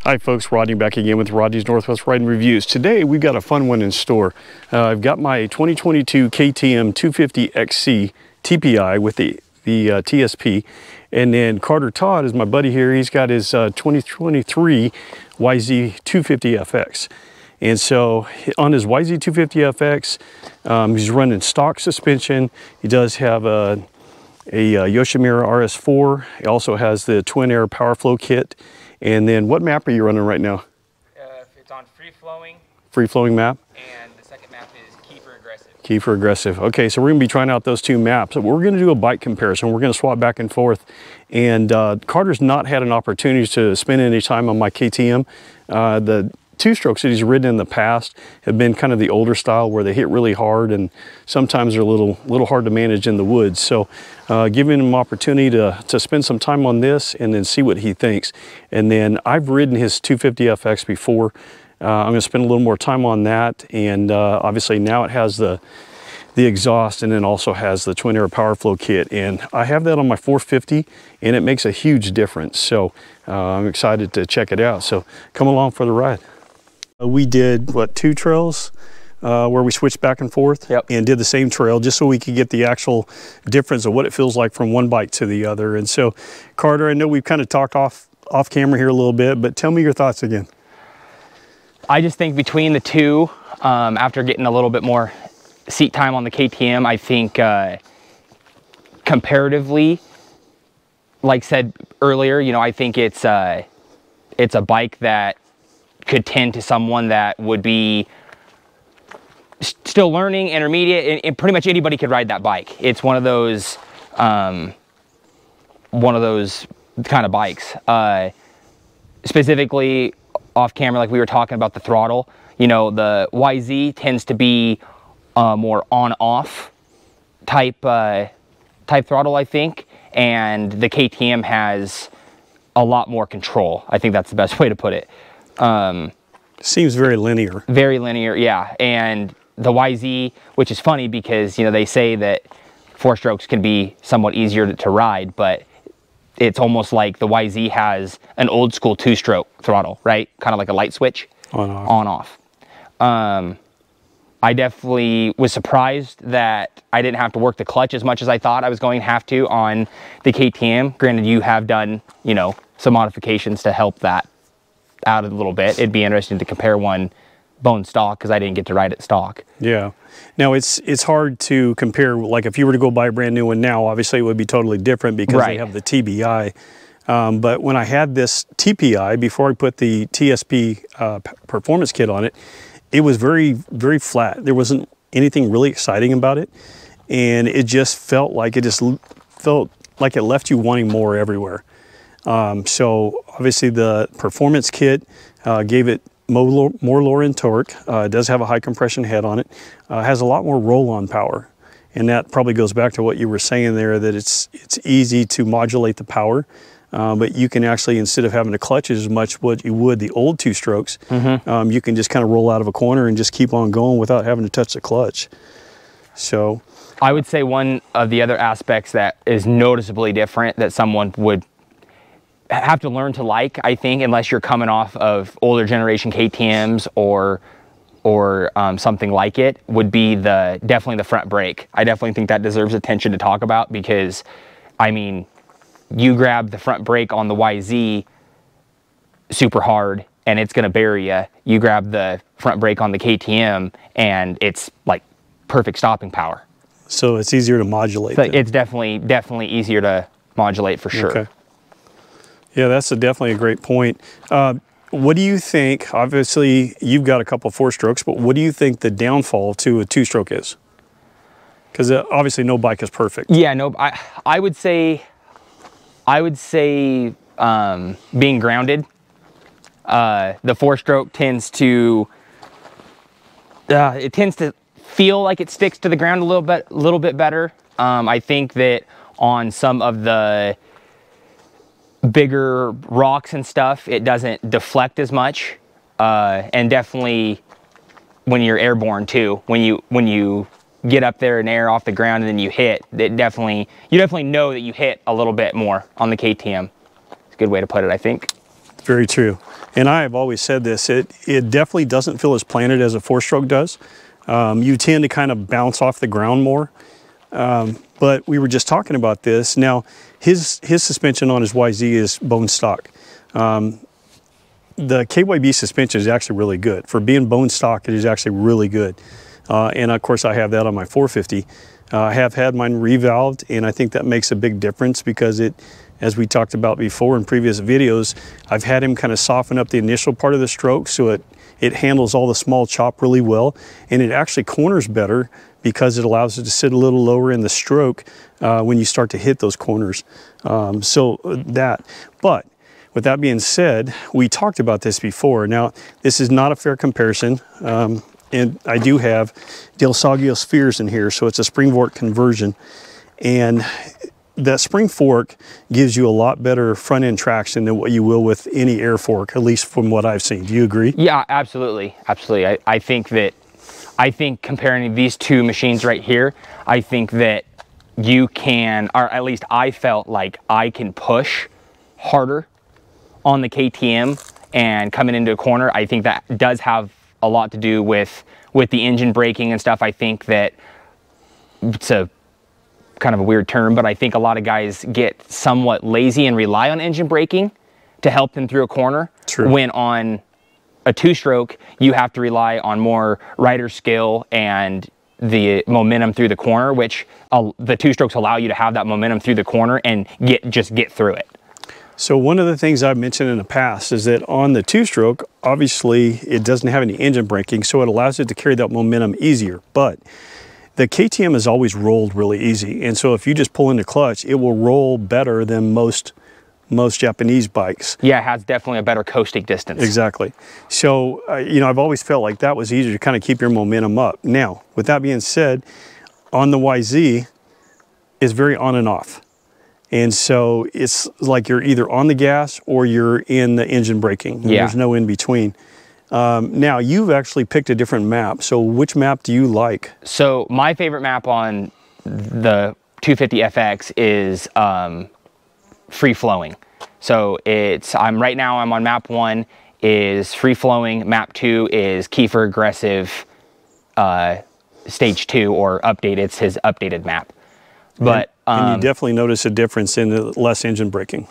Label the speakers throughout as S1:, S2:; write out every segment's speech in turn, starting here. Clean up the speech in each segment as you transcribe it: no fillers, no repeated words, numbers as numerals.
S1: Hi folks, Rodney back again with Rodney's Northwest Riding Reviews. Today we've got a fun one in store. I've got my 2022 KTM 250XC TPI with the TSP, and then Carter Todd is my buddy here. He's got his 2023 YZ250FX. And so on his YZ250FX, he's running stock suspension. He does have a Yoshimura RS4. He also has the twin air power flow kit. And then what map are you running right now?
S2: It's on free flowing.
S1: Free flowing map?
S2: And the second map is key for aggressive.
S1: Key for aggressive. Okay, so we're gonna be trying out those two maps. We're gonna do a bike comparison. We're gonna swap back and forth. And Carter's not had an opportunity to spend any time on my KTM. The two strokes that he's ridden in the past have been kind of the older style where they hit really hard and sometimes they're a little hard to manage in the woods. So giving him an opportunity to spend some time on this and then see what he thinks. And then I've ridden his 250FX before. I'm going to spend a little more time on that, and obviously now it has the exhaust and then also has the twin air power flow kit, and I have that on my 450 and it makes a huge difference. So I'm excited to check it out. So come along for the ride. We did, what, 2 trails where we switched back and forth.
S2: Yep.
S1: And did the same trail just so we could get the actual difference of what it feels like from one bike to the other. And so, Carter, I know we've kind of talked off camera here a little bit, but tell me your thoughts again.
S2: I just think between the two, after getting a little bit more seat time on the KTM, I think comparatively, like said earlier, you know, I think it's a bike that could tend to someone that would be still learning, intermediate, and pretty much anybody could ride that bike. It's one of those kind of bikes. Specifically off camera, like we were talking about the throttle, you know, the YZ tends to be more on-off type throttle, I think, and the KTM has a lot more control. I think that's the best way to put it.
S1: Seems very linear. Very
S2: linear, yeah. And the YZ, which is funny because, you know, they say that 4-strokes can be somewhat easier to ride, but it's almost like the YZ has an old school 2-stroke throttle, right? Kind of like a light switch. On off. I definitely was surprised that I didn't have to work the clutch as much as I thought I was going to have to on the KTM. Granted, you have done, you know, some modifications to help that out a little bit. It'd be interesting to compare one bone stock because I didn't get to ride it stock.
S1: Yeah. Now it's hard to compare. Like if you were to go buy a brand new one now, obviously it would be totally different because they have the TBI. But when I had this TPI, before I put the TSP performance kit on it, it was very, very flat. There wasn't anything really exciting about it. And it just felt like it left you wanting more everywhere. So obviously the performance kit gave it more lower end torque. It does have a high compression head on it. Has a lot more roll-on power, and that probably goes back to what you were saying there, that it's easy to modulate the power, but you can actually, instead of having to clutch as much what you would the old 2-strokes, you can just kind of roll out of a corner and just keep on going without having to touch the clutch. So
S2: I would say one of the other aspects that is noticeably different that someone would have to learn to like, I think, unless you're coming off of older generation KTMs or something like it, would be definitely the front brake. I definitely think that deserves attention to talk about because, I mean, you grab the front brake on the YZ super hard and it's going to bury you. You grab the front brake on the KTM and it's like perfect stopping power.
S1: So it's easier to modulate.
S2: So it's definitely easier to modulate for sure.
S1: Okay. Yeah, that's definitely a great point. What do you think, obviously you've got a couple 4-strokes, but what do you think the downfall to a 2-stroke is? Because obviously no bike is perfect.
S2: Yeah, no, I would say being grounded. The 4-stroke tends to feel like it sticks to the ground a little bit better. I think that on some of the bigger rocks and stuff, it doesn't deflect as much, and definitely when you're airborne too, when you get up there in air off the ground and then you hit, you definitely know that you hit a little bit more on the KTM. It's a good way to put it, I think.
S1: Very true. And I have always said this, it definitely doesn't feel as planted as a 4-stroke does. You tend to kind of bounce off the ground more. But we were just talking about this. Now, his suspension on his YZ is bone stock. The KYB suspension is actually really good. For being bone stock, it is actually really good. And of course, I have that on my 450. I have had mine revalved, and I think that makes a big difference because it, as we talked about before in previous videos, I've had him kind of soften up the initial part of the stroke so it handles all the small chop really well, and it actually corners better because it allows it to sit a little lower in the stroke when you start to hit those corners. But with that being said, we talked about this before. Now, this is not a fair comparison, and I do have Del Saggio spheres in here, so it's a spring fork conversion, and that spring fork gives you a lot better front end traction than what you will with any air fork, at least from what I've seen. Do you agree?
S2: Yeah, absolutely. Absolutely. I think comparing these two machines right here, I think that you can, or at least I felt like I can push harder on the KTM and coming into a corner. I think that does have a lot to do with the engine braking and stuff. I think that it's a kind of a weird term, but I think a lot of guys get somewhat lazy and rely on engine braking to help them through a corner.
S1: True.
S2: When on a 2-stroke, you have to rely on more rider skill and the momentum through the corner, which the 2-strokes allow you to have that momentum through the corner and just get through it.
S1: So one of the things I've mentioned in the past is that on the 2-stroke, obviously it doesn't have any engine braking, so it allows it to carry that momentum easier. But the KTM is always rolled really easy, and so if you just pull in the clutch, it will roll better than most Japanese bikes.
S2: Yeah, it has definitely a better coasting distance.
S1: Exactly. So, you know, I've always felt like that was easier to kind of keep your momentum up. Now, with that being said, on the YZ, it's very on and off. And so it's like you're either on the gas or you're in the engine braking.
S2: Yeah.
S1: There's no in between. Now, you've actually picked a different map. So which map do you like?
S2: So my favorite map on the 250FX is free flowing. So right now I'm on map 1 is free flowing, map 2 is Kiefer aggressive stage 2 or update. It's his updated map. But
S1: and you definitely notice a difference in the less engine braking.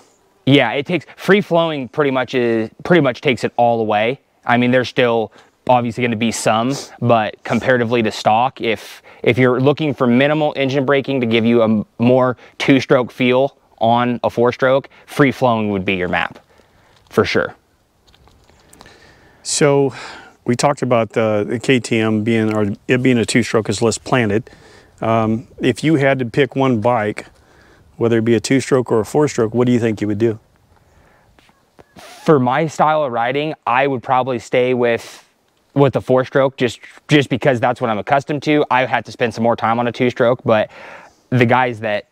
S2: Yeah, it takes free flowing pretty much takes it all away. I mean, there's still obviously going to be some, but comparatively to stock, if you're looking for minimal engine braking to give you a more 2-stroke feel on a 4-stroke, free flowing would be your map for sure.
S1: So we talked about the KTM being a 2-stroke is less planted. If you had to pick one bike, whether it be a 2-stroke or a 4-stroke, what do you think you would do?
S2: For my style of riding, I would probably stay with the 4-stroke just because that's what I'm accustomed to. I had to spend some more time on a 2-stroke, but the guys that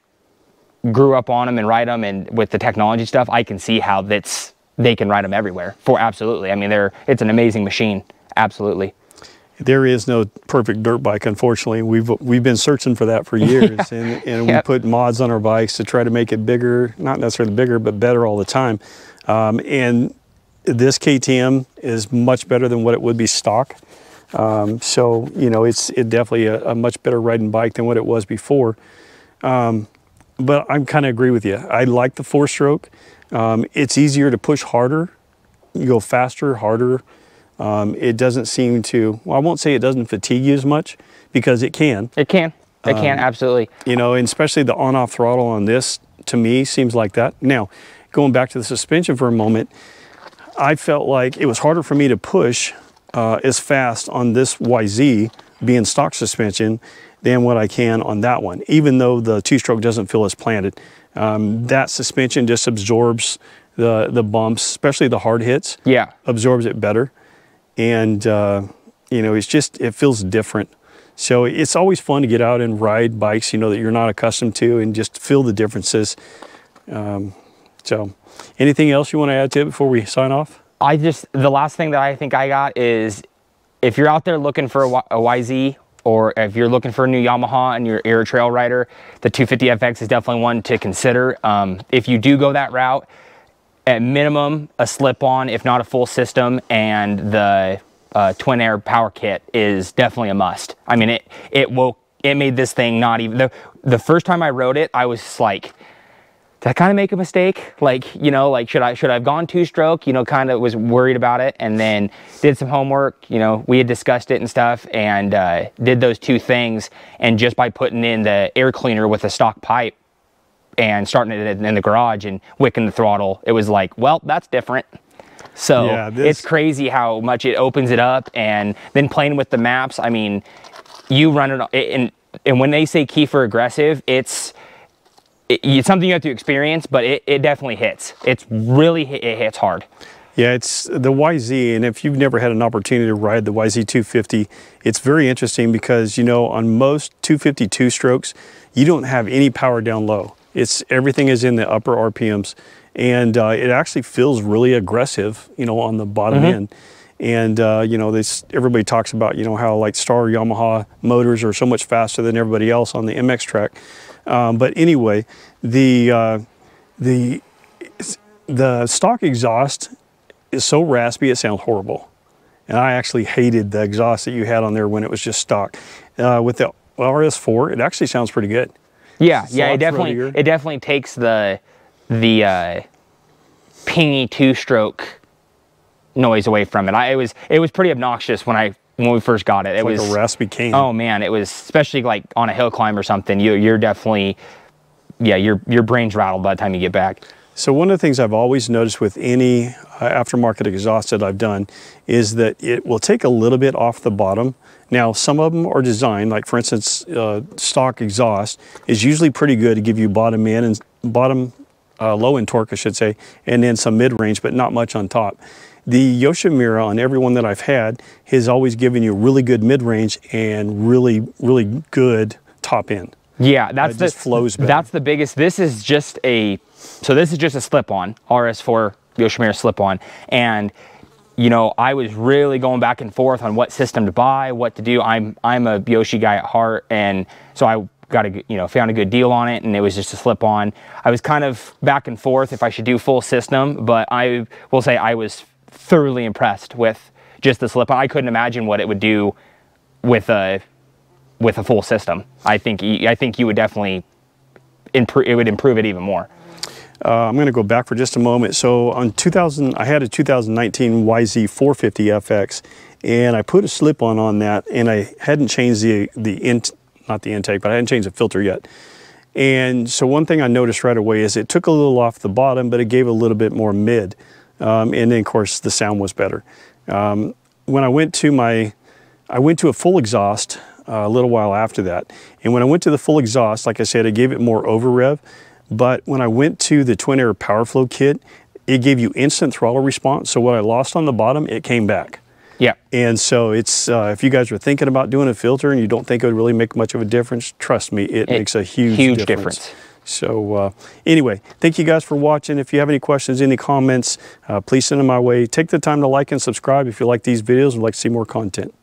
S2: grew up on them and ride them, and with the technology stuff, I can see how they can ride them everywhere. Absolutely. I mean, it's an amazing machine. Absolutely.
S1: There is no perfect dirt bike, unfortunately. We've been searching for that for years, and we put mods on our bikes to try to make it bigger, not necessarily bigger, but better all the time. And this KTM is much better than what it would be stock. So, you know, it's definitely a much better riding bike than what it was before. But I kind of agree with you. I like the 4-stroke. It's easier to push harder. You go faster, harder. It doesn't seem to, well, I won't say it doesn't fatigue you as much, because it can.
S2: It can, absolutely.
S1: You know, and especially the on-off throttle on this, to me, seems like that. Now, going back to the suspension for a moment, I felt like it was harder for me to push as fast on this YZ, being stock suspension, than what I can on that one, even though the 2-stroke doesn't feel as planted. That suspension just absorbs the bumps, especially the hard hits. Yeah. Absorbs it better. And, you know, it feels different. So it's always fun to get out and ride bikes, you know, that you're not accustomed to, and just feel the differences. So anything else you want to add to it before we sign off?
S2: The last thing that I think I got is, if you're out there looking for a YZ, or if you're looking for a new Yamaha and you're a trail rider, the 250FX is definitely one to consider. If you do go that route, at minimum a slip-on, if not a full system, and the twin air power kit is definitely a must. I mean, it made this thing not even, the first time I rode it, I was like, did I kind of make a mistake? Like, you know, like, should I have gone 2-stroke? You know, kind of was worried about it, and then did some homework. You know, we had discussed it and stuff, and did those 2 things. And just by putting in the air cleaner with a stock pipe and starting it in the garage and wicking the throttle, it was like, well, that's different. So yeah, it's crazy how much it opens it up. And then playing with the maps, I mean, you run it, and when they say Kiefer aggressive, it's something you have to experience, but it definitely hits. It hits hard.
S1: Yeah, it's the YZ, and if you've never had an opportunity to ride the YZ250, it's very interesting because, you know, on most 252 strokes, you don't have any power down low. Everything is in the upper RPMs, and it actually feels really aggressive, you know, on the bottom end. And, you know, everybody talks about, you know, how like Star Yamaha motors are so much faster than everybody else on the MX track. But anyway, the stock exhaust is so raspy, it sounds horrible. And I actually hated the exhaust that you had on there when it was just stock. With the RS4, it actually sounds pretty good.
S2: Yeah, yeah, it definitely takes the pingy 2-stroke noise away from it. It was pretty obnoxious when we first got it. It was
S1: like a raspy cane.
S2: Oh man, it was, especially like on a hill climb or something. You're definitely, yeah, your brain's rattled by the time you get back.
S1: So one of the things I've always noticed with any aftermarket exhaust that I've done is that it will take a little bit off the bottom. Now, some of them are designed, like for instance, stock exhaust is usually pretty good to give you bottom end and low end torque, I should say, and then some mid range, but not much on top. The Yoshimura on every one that I've had has always given you really good mid range and really, really good top end.
S2: Yeah, that's
S1: flows better.
S2: That's the biggest. This is just a slip-on, RS4 Yoshimura slip-on, and you know, I was really going back and forth on what system to buy, what to do. I'm a Yoshi guy at heart, and so I found a good deal on it, and it was just a slip-on. I was kind of back and forth if I should do full system, but I will say I was thoroughly impressed with just the slip-on. I couldn't imagine what it would do with a full system. I think you would definitely improve it even more.
S1: I'm going to go back for just a moment. So on I had a 2019 YZ250FX, and I put a slip-on that, and I hadn't changed not the intake, but I hadn't changed the filter yet. And so one thing I noticed right away is it took a little off the bottom, but it gave a little bit more mid. And then of course the sound was better. When I went to a full exhaust a little while after that. And when I went to the full exhaust, like I said, it gave it more over rev. But when I went to the twin air power flow kit, it gave you instant throttle response. So what I lost on the bottom, it came back.
S2: Yeah.
S1: And so it's, if you guys are thinking about doing a filter and you don't think it would really make much of a difference, trust me, it makes a huge difference. So anyway, thank you guys for watching. If you have any questions, any comments, please send them my way. Take the time to like and subscribe if you like these videos and would like to see more content.